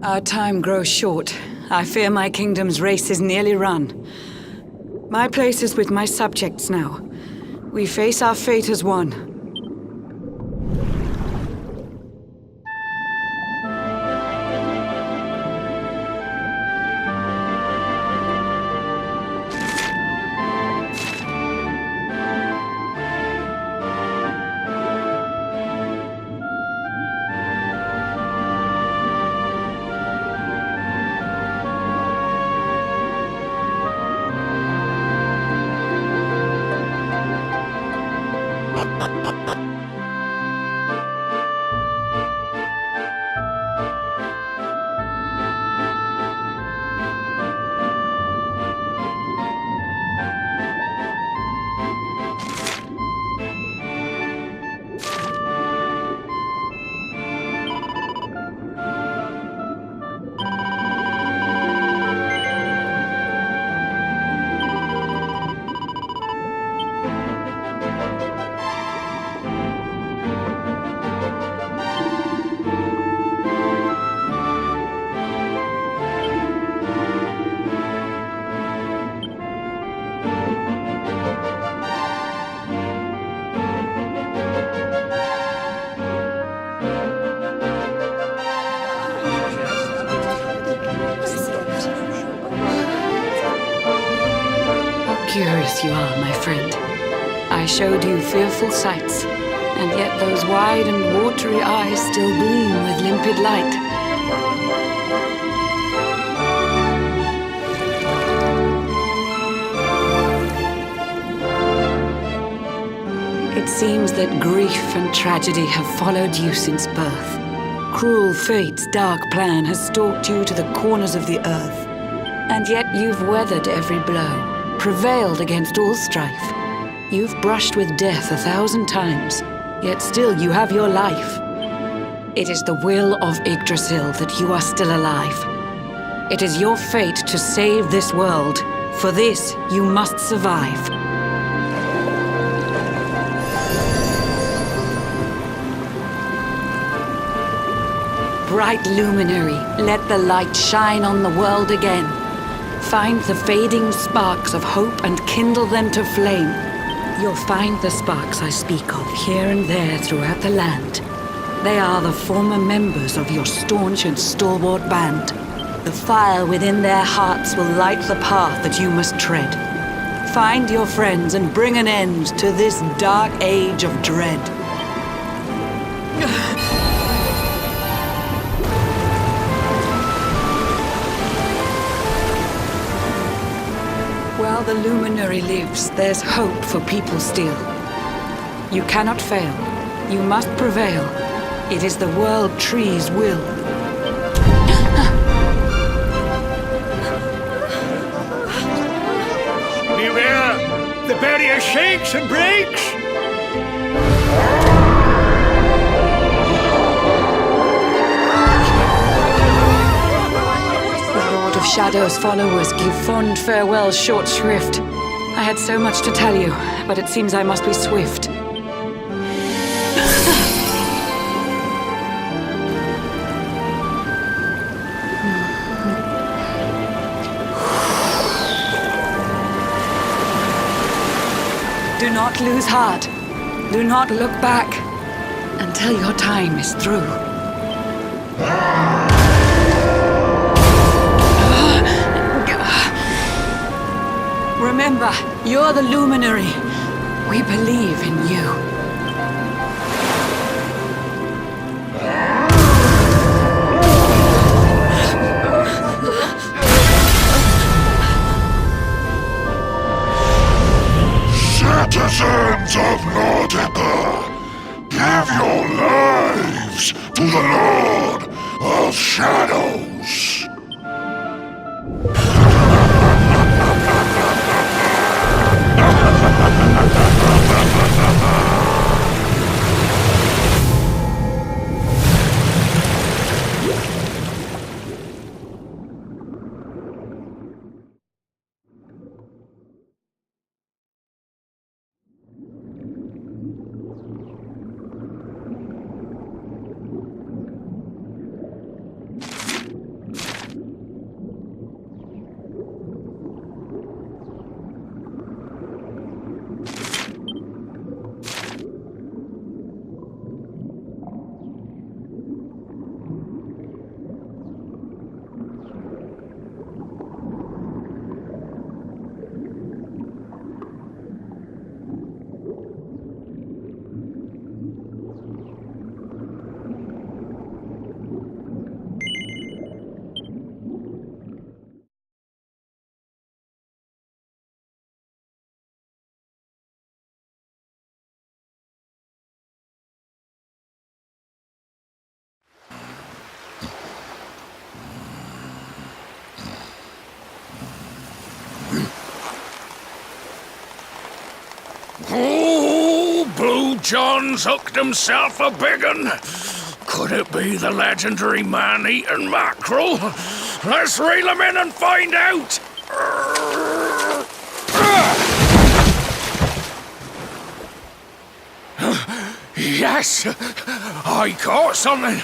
Our time grows short. I fear my kingdom's race is nearly run. My place is with my subjects now. We face our fate as one. Curious you are, my friend. I showed you fearful sights, and yet those wide and watery eyes still gleam with limpid light. It seems that grief and tragedy have followed you since birth. Cruel fate's dark plan has stalked you to the corners of the earth, and yet you've weathered every blow. Prevailed against all strife. You've brushed with death 1,000 times, yet still you have your life. It is the will of Yggdrasil that you are still alive. It is your fate to save this world. For this, you must survive. Bright luminary, let the light shine on the world again. Find the fading sparks of hope and kindle them to flame. You'll find the sparks I speak of here and there throughout the land. They are the former members of your staunch and stalwart band. The fire within their hearts will light the path that you must tread. Find your friends and bring an end to this dark age of dread. While the luminary lives, there's hope for people still. You cannot fail. You must prevail. It is the World Tree's will. Beware! The barrier shakes and breaks! Of Shadow's followers give fond farewell short shrift. I had so much to tell you, but it seems I must be swift. Do not lose heart. Do not look back until your time is through. Remember, you're the luminary. We believe in you. Citizens of Nordica, give your lives to the Lord of Shadows. John's hooked himself a big un. Could it be the legendary man-eating mackerel? Let's reel him in and find out! Yes! I caught something!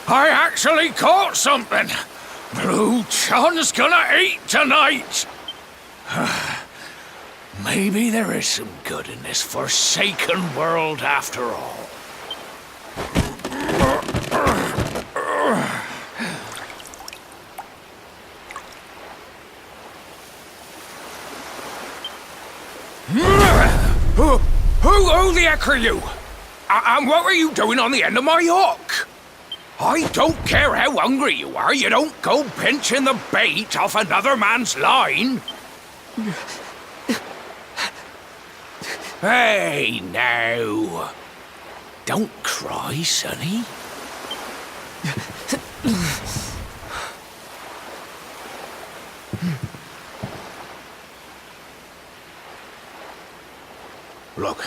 I actually caught something! Blue John's gonna eat tonight! Maybe there is some good in this forsaken world after all. Who the heck are you? And what were you doing on the end of my hook? I don't care how hungry you are, you don't go pinching the bait off another man's line. Hey, now. Don't cry, sonny. Look,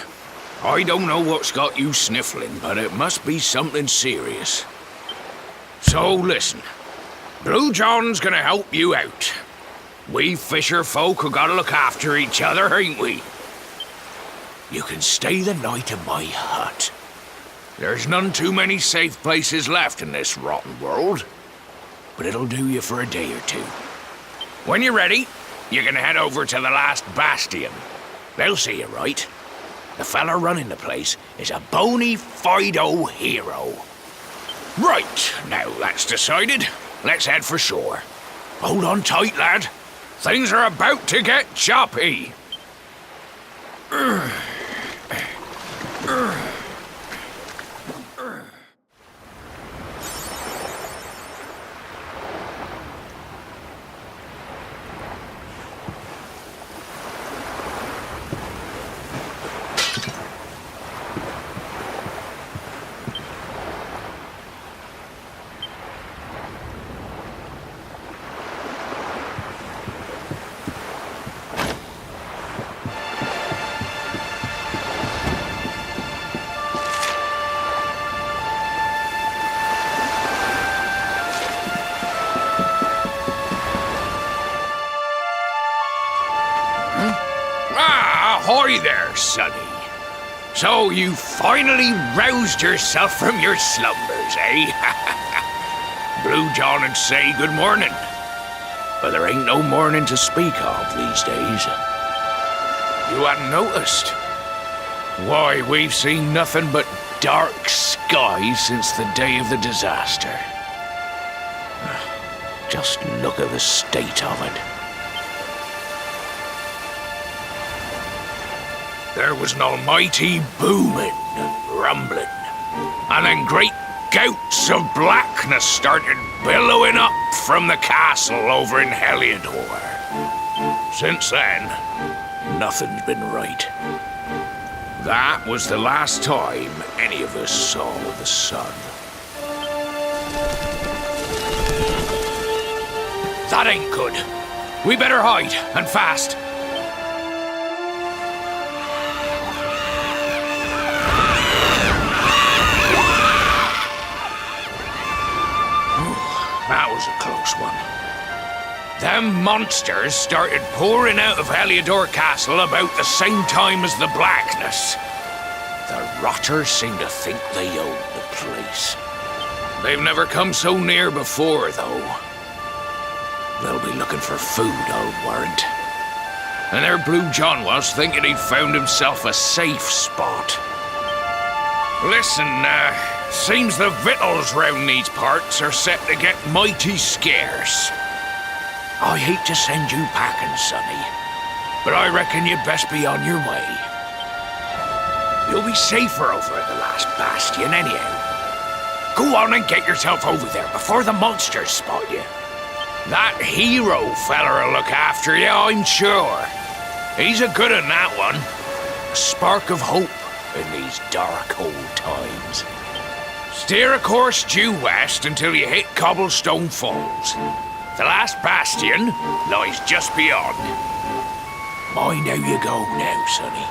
I don't know what's got you sniffling, but it must be something serious. So listen, Blue John's gonna help you out. We fisher folk have gotta look after each other, ain't we? You can stay the night in my hut. There's none too many safe places left in this rotten world, but it'll do you for a day or two. When you're ready, you're gonna head over to the last bastion. They'll see you right. The fella running the place is a bony Fido hero. Right, now that's decided. Let's head for shore. Hold on tight, lad. Things are about to get choppy. Ahoy there, sonny. So you finally roused yourself from your slumbers, eh? Blue John would say good morning. But there ain't no morning to speak of these days. You hadn't noticed? Why, we've seen nothing but dark skies since the day of the disaster. Just look at the state of it. There was an almighty booming and rumbling, and then great gouts of blackness started billowing up from the castle over in Heliodor. Since then, nothing's been right. That was the last time any of us saw the sun. That ain't good. We better hide, and fast. That was a close one. Them monsters started pouring out of Heliodor Castle about the same time as the blackness. The rotters seem to think they own the place. They've never come so near before, though. They'll be looking for food, I'll warrant. And there Blue John was, thinking he'd found himself a safe spot. Listen, seems the victuals round these parts are set to get mighty scarce. I hate to send you packing, sonny, but I reckon you'd best be on your way. You'll be safer over at the last bastion anyhow. Go on and get yourself over there before the monsters spot you. That hero feller'll look after you, I'm sure. He's a good un, that one. A spark of hope in these dark old times. Steer a course due west until you hit Cobblestone Falls. The last bastion lies just beyond. Mind how you go now, sonny.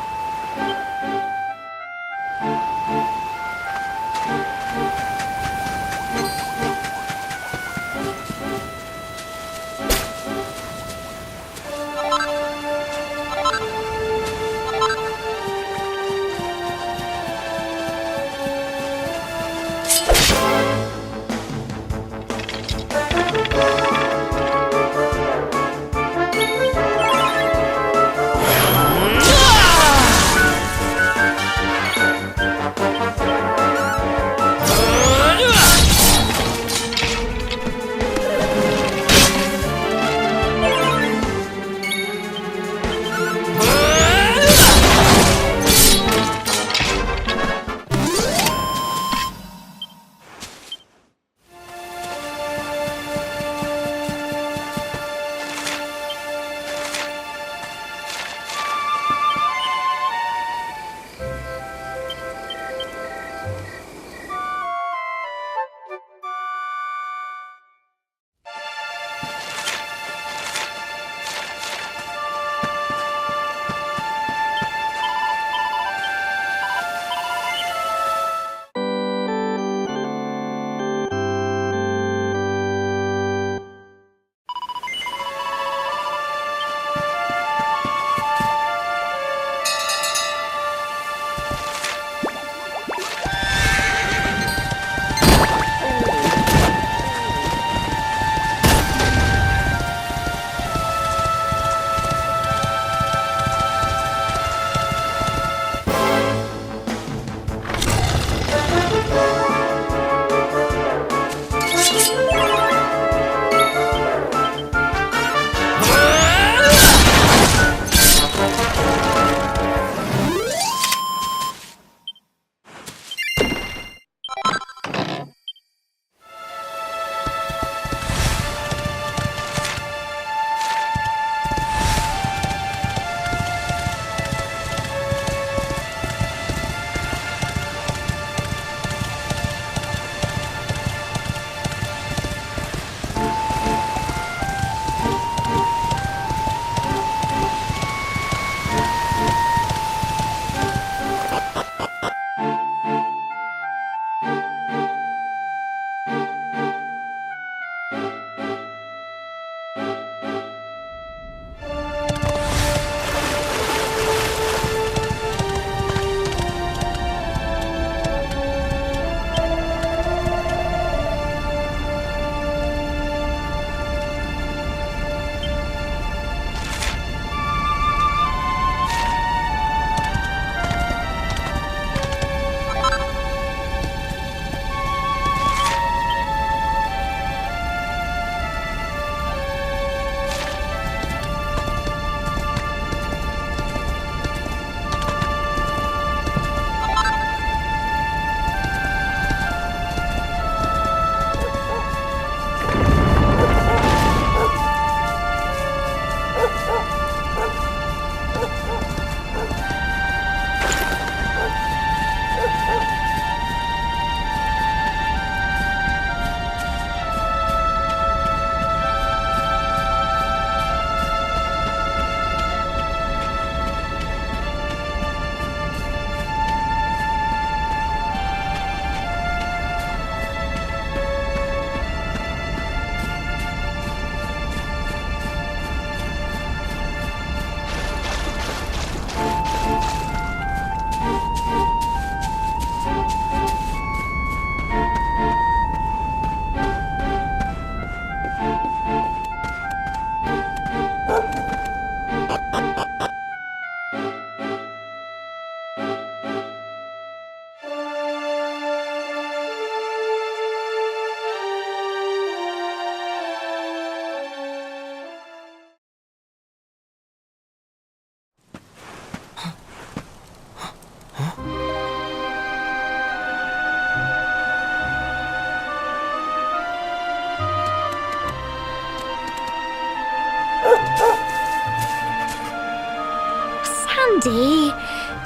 Sandy,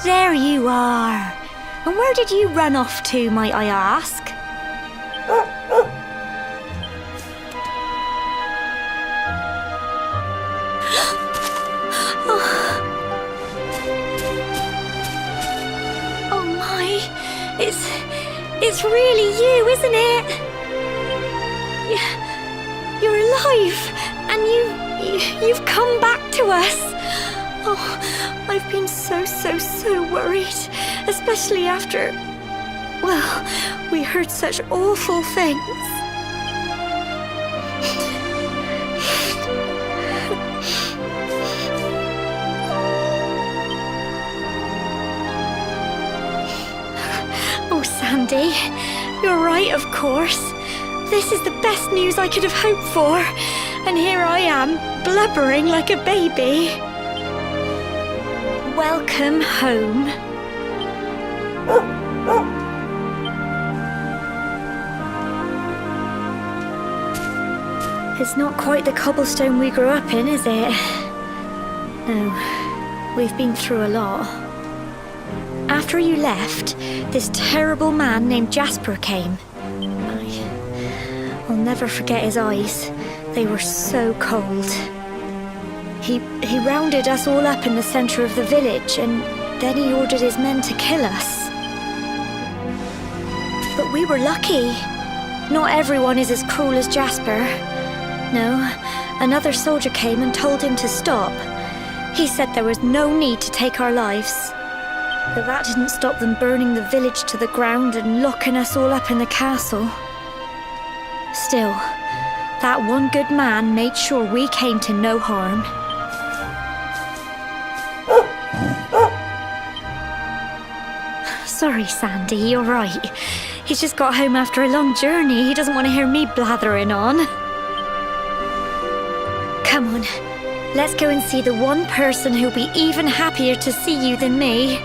there you are. And where did you run off to, might I ask? Oh my, it's really you, isn't it? You're alive, and you've come back to us. Oh, I've been so worried, especially after, well, we heard such awful things. Oh, Sandy, you're right, of course. This is the best news I could have hoped for. And here I am, blubbering like a baby. Welcome home. It's not quite the cobblestone we grew up in, is it? No, we've been through a lot. After you left, this terrible man named Jasper came. I'll never forget his eyes. They were so cold. He rounded us all up in the center of the village, and then he ordered his men to kill us. But we were lucky. Not everyone is as cruel as Jasper. No, another soldier came and told him to stop. He said there was no need to take our lives. But that didn't stop them burning the village to the ground and locking us all up in the castle. Still, that one good man made sure we came to no harm. Sorry, Sandy, you're right. He's just got home after a long journey. He doesn't want to hear me blathering on. Come on, let's go and see the one person who'll be even happier to see you than me.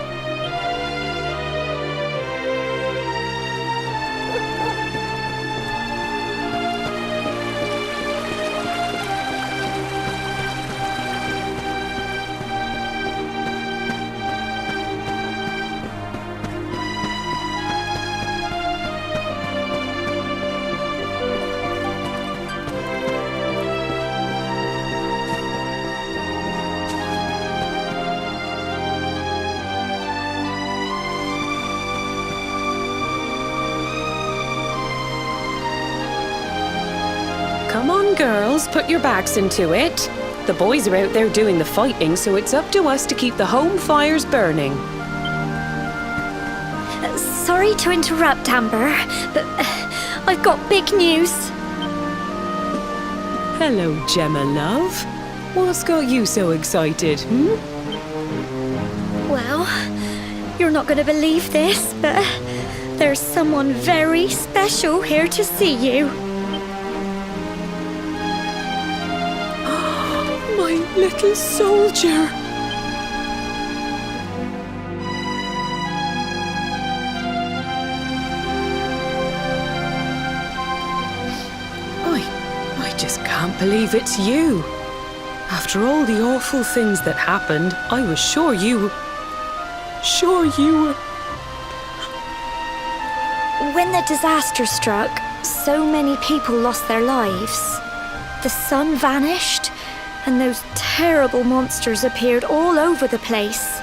Come on, girls, put your backs into it. The boys are out there doing the fighting, so it's up to us to keep the home fires burning. Sorry to interrupt, Amber, but I've got big news. Hello, Gemma, love. What's got you so excited, Well, you're not going to believe this, but there's someone very special here to see you. My little soldier. I just can't believe it's you. After all the awful things that happened, I was sure you were... When the disaster struck, so many people lost their lives. The sun vanished, and those terrible monsters appeared all over the place.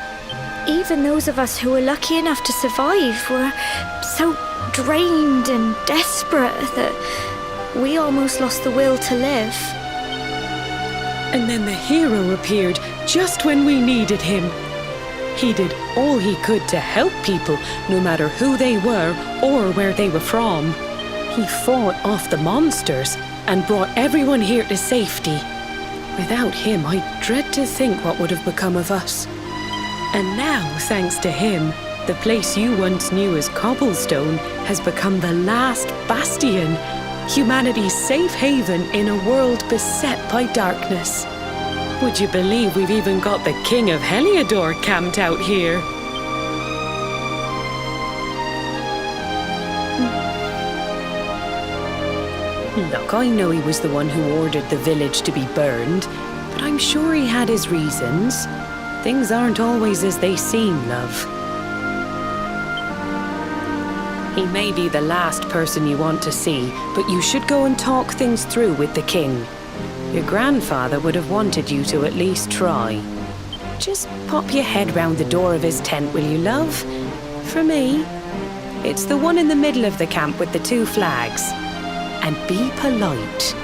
Even those of us who were lucky enough to survive were so drained and desperate that we almost lost the will to live. And then the hero appeared just when we needed him. He did all he could to help people, no matter who they were or where they were from. He fought off the monsters and brought everyone here to safety. Without him, I dread to think what would have become of us. And now, thanks to him, the place you once knew as Cobblestone has become the last bastion, humanity's safe haven in a world beset by darkness. Would you believe we've even got the King of Heliodor camped out here? Look, I know he was the one who ordered the village to be burned, but I'm sure he had his reasons. Things aren't always as they seem, love. He may be the last person you want to see, but you should go and talk things through with the king. Your grandfather would have wanted you to at least try. Just pop your head round the door of his tent, will you, love? For me. It's the one in the middle of the camp with the 2 flags. And be polite.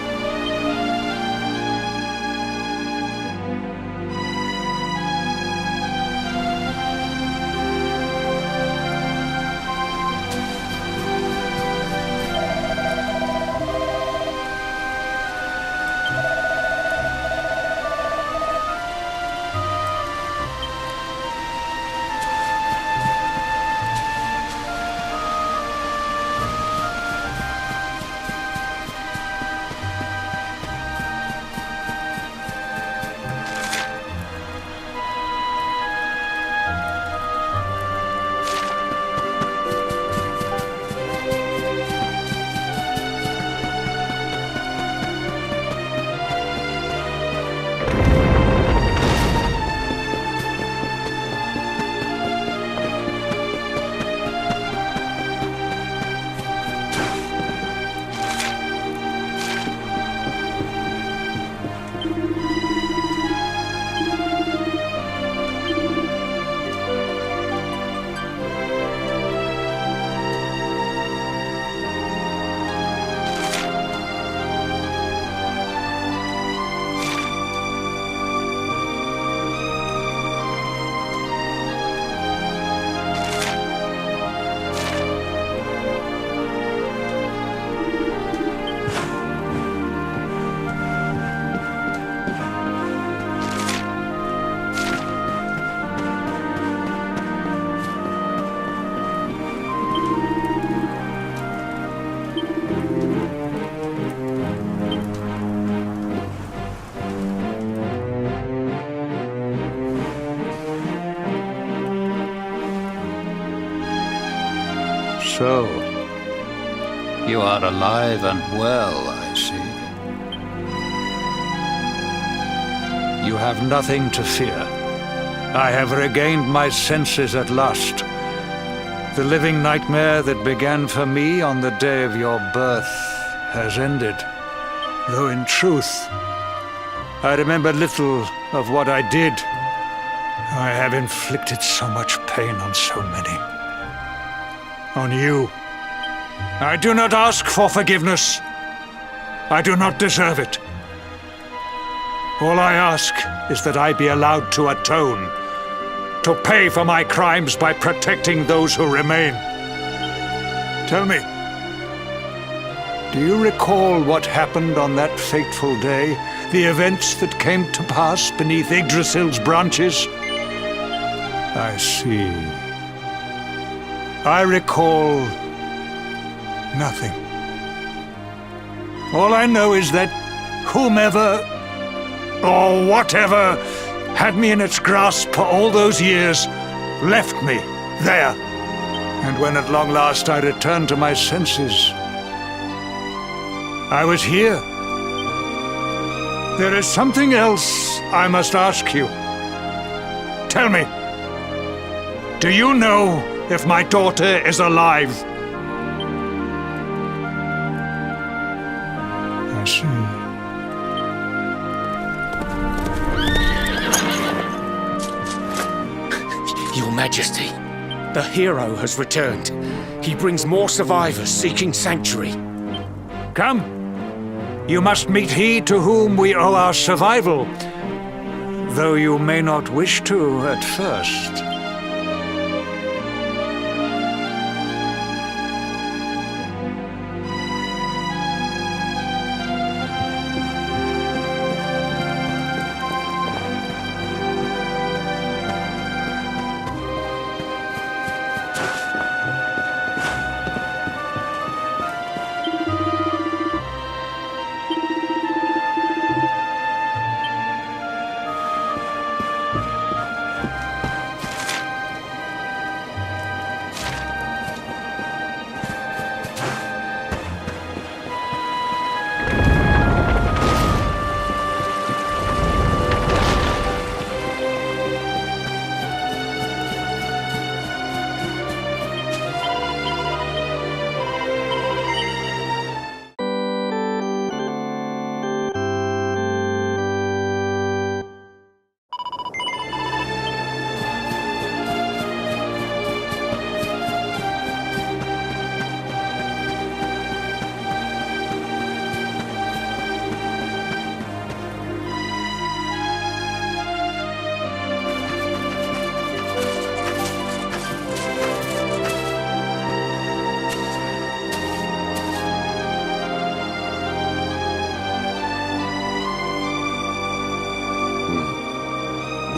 So, you are alive and well, I see. You have nothing to fear. I have regained my senses at last. The living nightmare that began for me on the day of your birth has ended. Though in truth, I remember little of what I did. I have inflicted so much pain on so many. On you. I do not ask for forgiveness. I do not deserve it. All I ask is that I be allowed to atone, to pay for my crimes by protecting those who remain. Tell me, do you recall what happened on that fateful day? The events that came to pass beneath Yggdrasil's branches? I see. I recall nothing. All I know is that whomever or whatever had me in its grasp for all those years left me there. And when at long last I returned to my senses, I was here. There is something else I must ask you. Tell me, do you know if my daughter is alive? I see. Your Majesty, the hero has returned. He brings more survivors seeking sanctuary. Come. You must meet he to whom we owe our survival, though you may not wish to at first.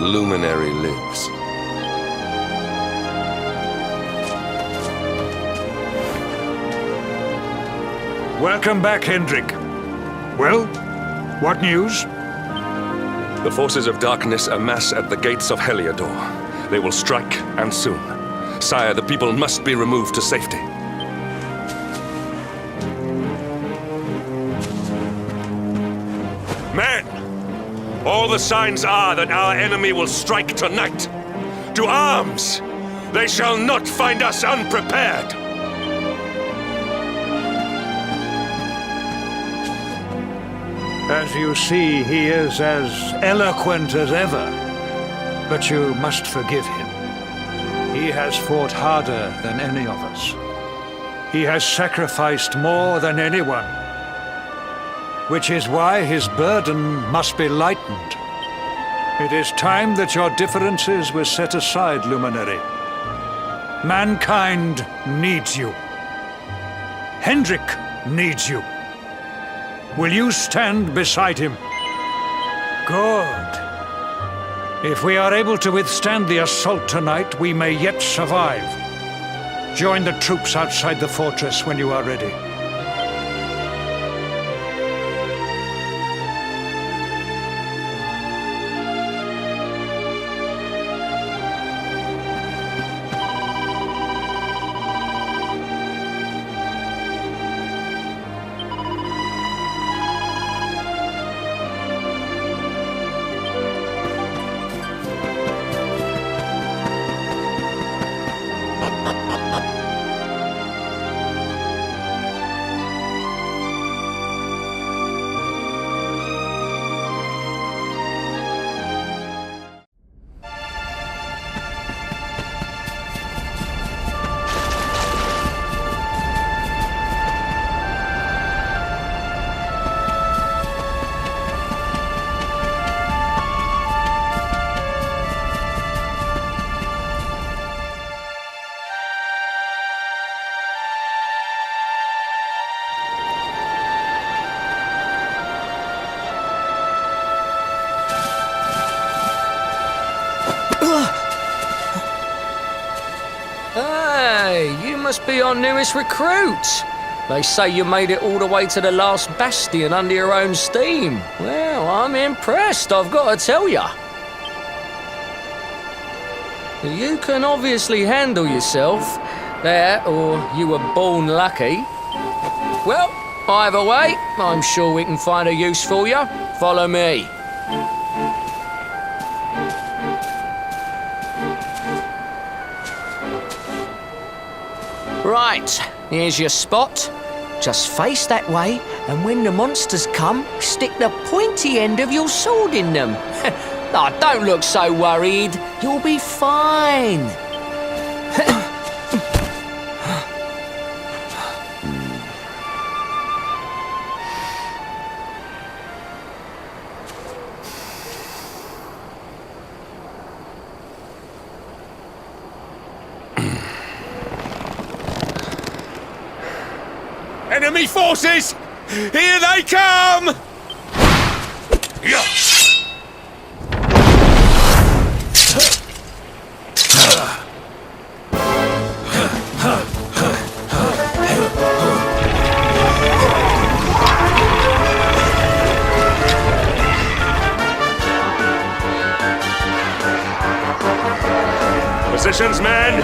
luminary lives. Welcome back, Hendrik. Well, what news? The forces of darkness amass at the gates of Heliodor. They will strike, and soon. Sire, the people must be removed to safety. Men! All the signs are that our enemy will strike tonight. To arms! They shall not find us unprepared! As you see, he is as eloquent as ever. But you must forgive him. He has fought harder than any of us. He has sacrificed more than anyone. Which is why his burden must be lightened. It is time that your differences were set aside, Luminary. Mankind needs you. Hendrik needs you. Will you stand beside him? Good. If we are able to withstand the assault tonight, we may yet survive. Join the troops outside the fortress when you are ready. Hey, you must be our newest recruit. They say you made it all the way to the last bastion under your own steam. Well, I'm impressed, I've got to tell you. You can obviously handle yourself. That, or you were born lucky. Well, either way, I'm sure we can find a use for you. Follow me. Right, here's your spot. Just face that way, and when the monsters come, stick the pointy end of your sword in them. Oh, don't look so worried. You'll be fine. Enemy forces! Here they come! Positions, men!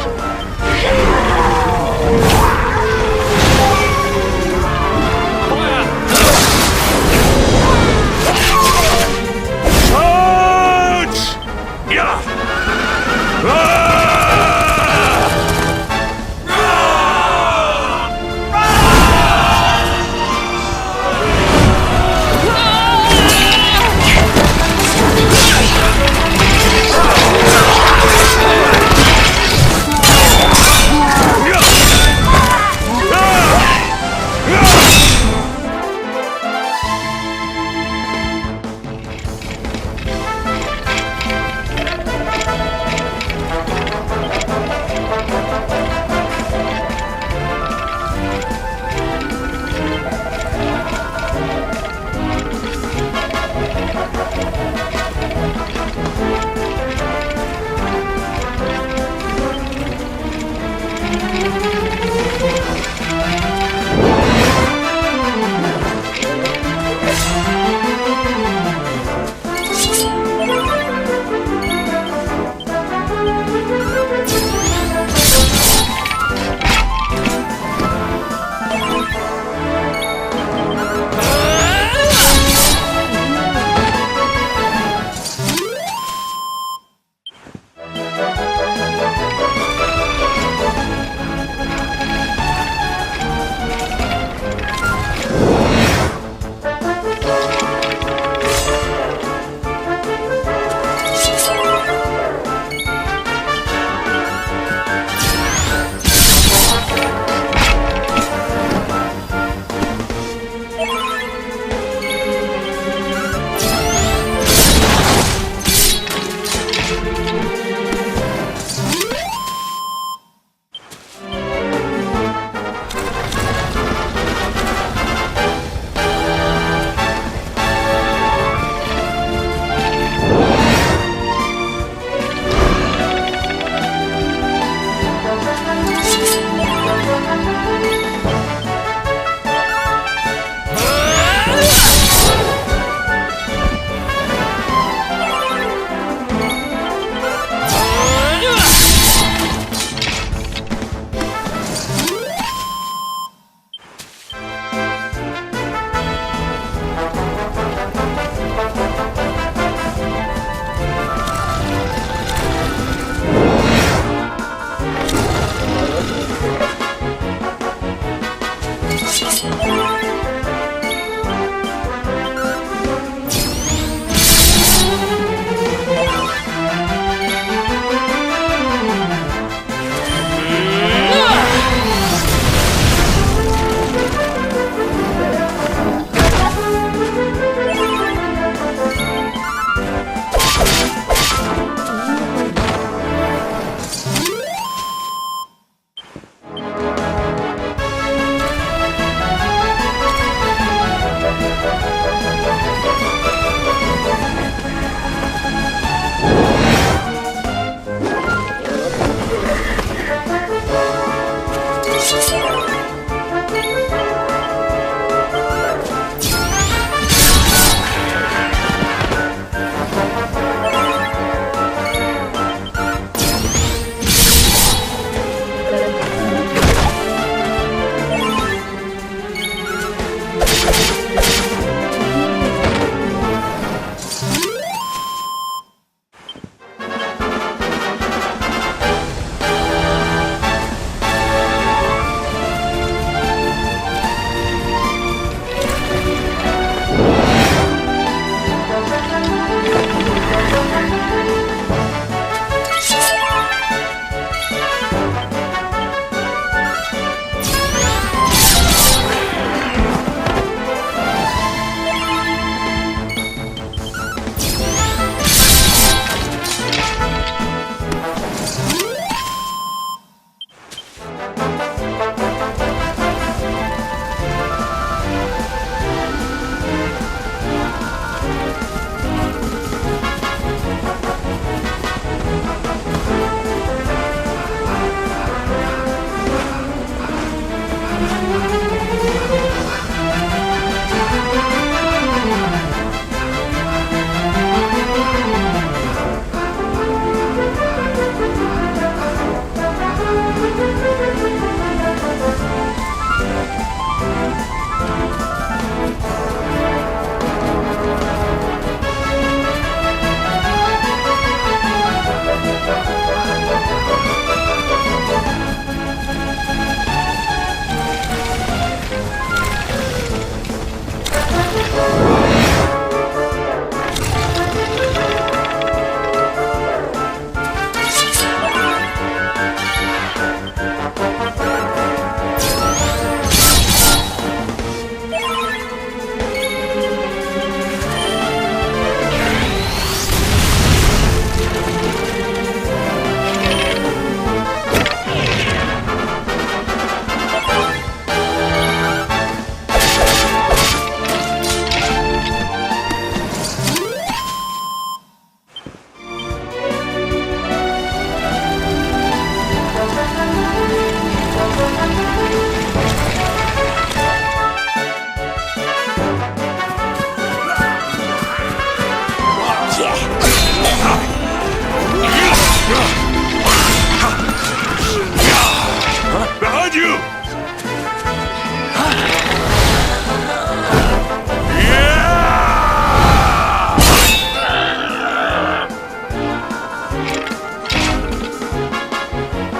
Behind you!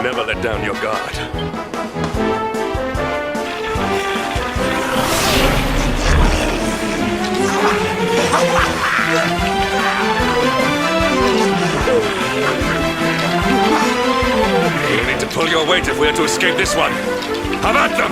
Never let down your guard. You'll need to pull your weight if we are to escape this one. Have at them!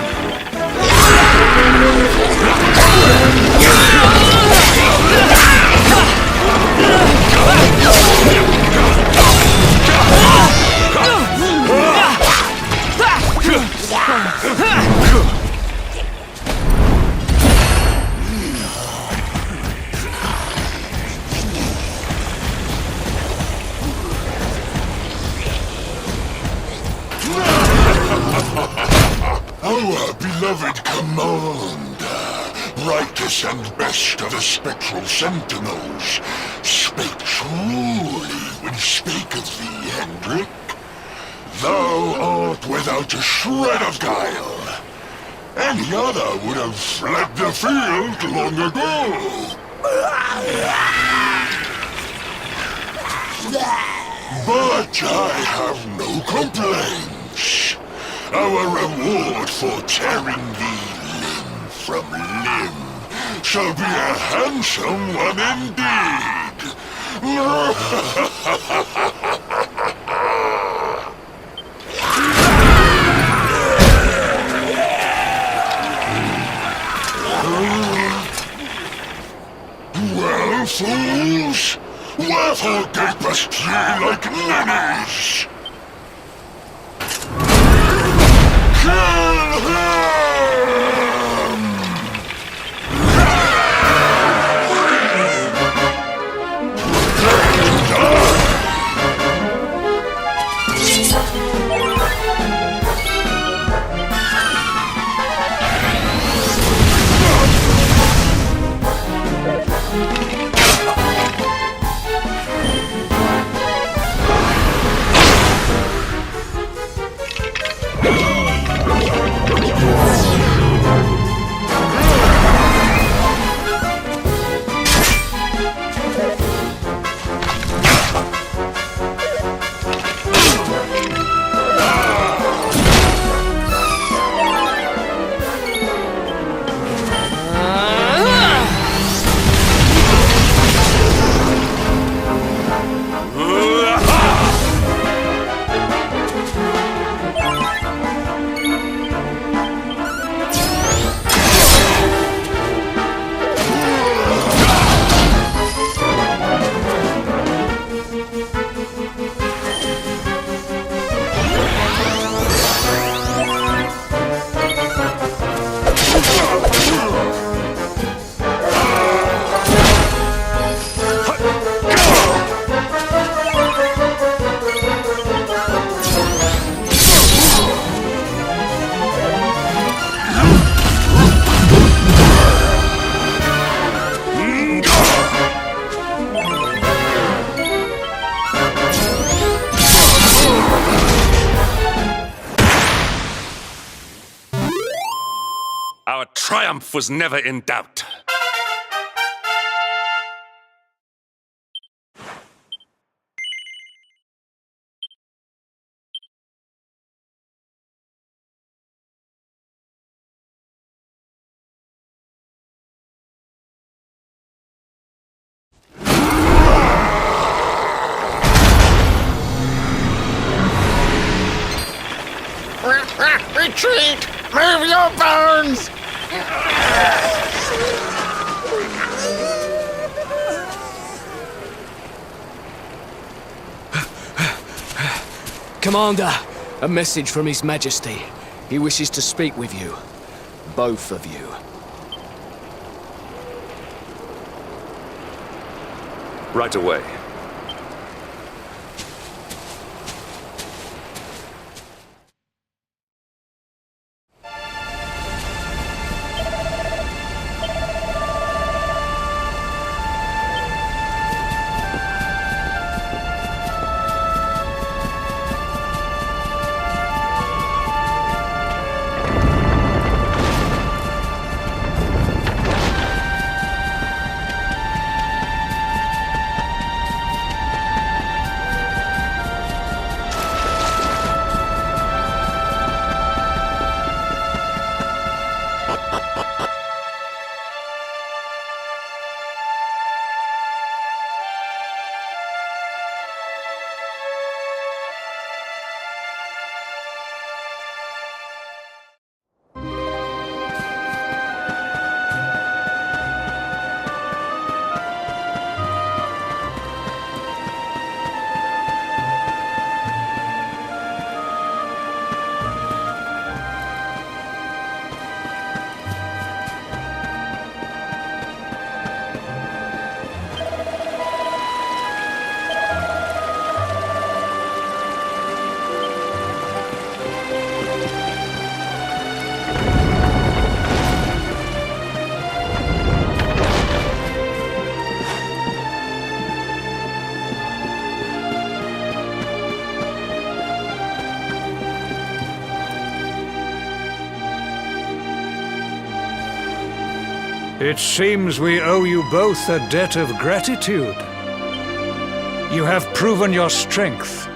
Our beloved commander, brightest and best of the spectral sentinels, spake truly when spake of thee, Hendrik. Thou art without a shred of guile. Any other would have fled the field long ago. But I have no complaints. Our reward for tearing thee limb from limb shall be a handsome one indeed. Well, fools, wherefore gapest ye like ninnies? Kill him! Our triumph was never in doubt. Retreat! Move your bones! Commander, a message from His Majesty. He wishes to speak with you. Both of you. Right away. It seems we owe you both a debt of gratitude. You have proven your strength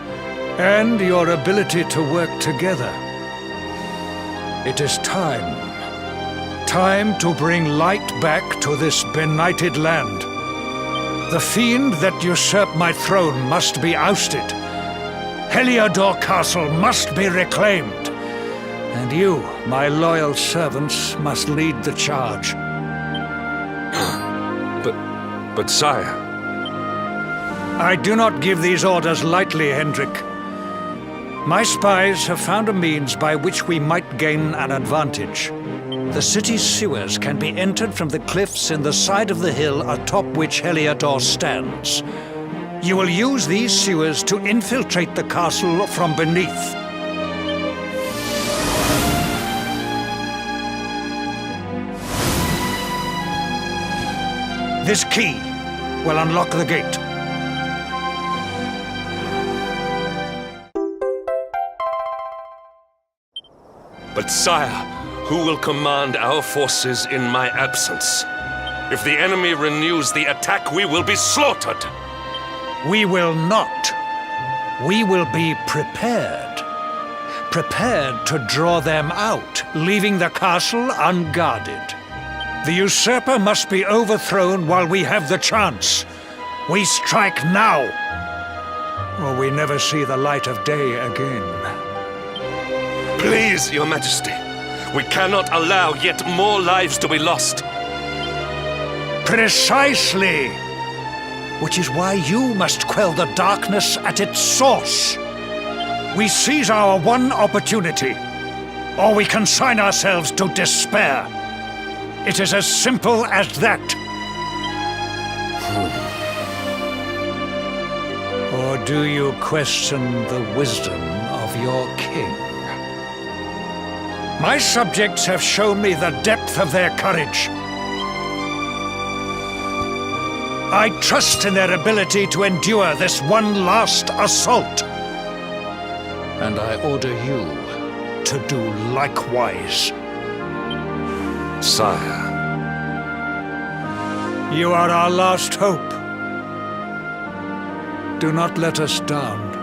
and your ability to work together. It is time. Time to bring light back to this benighted land. The fiend that usurped my throne must be ousted. Heliodor Castle must be reclaimed. And you, my loyal servants, must lead the charge. But sire... I do not give these orders lightly, Hendrik. My spies have found a means by which we might gain an advantage. The city's sewers can be entered from the cliffs in the side of the hill atop which Heliodor stands. You will use these sewers to infiltrate the castle from beneath. This key will unlock the gate. But sire, who will command our forces in my absence? If the enemy renews the attack, we will be slaughtered. We will not. We will be prepared. Prepared to draw them out, leaving the castle unguarded. The usurper must be overthrown while we have the chance. We strike now, or we never see the light of day again. Please, Your Majesty, we cannot allow yet more lives to be lost. Precisely! Which is why you must quell the darkness at its source. We seize our one opportunity, or we consign ourselves to despair. It is as simple as that. Or do you question the wisdom of your king? My subjects have shown me the depth of their courage. I trust in their ability to endure this one last assault. And I order you to do likewise. Sire. You are our last hope. Do not let us down.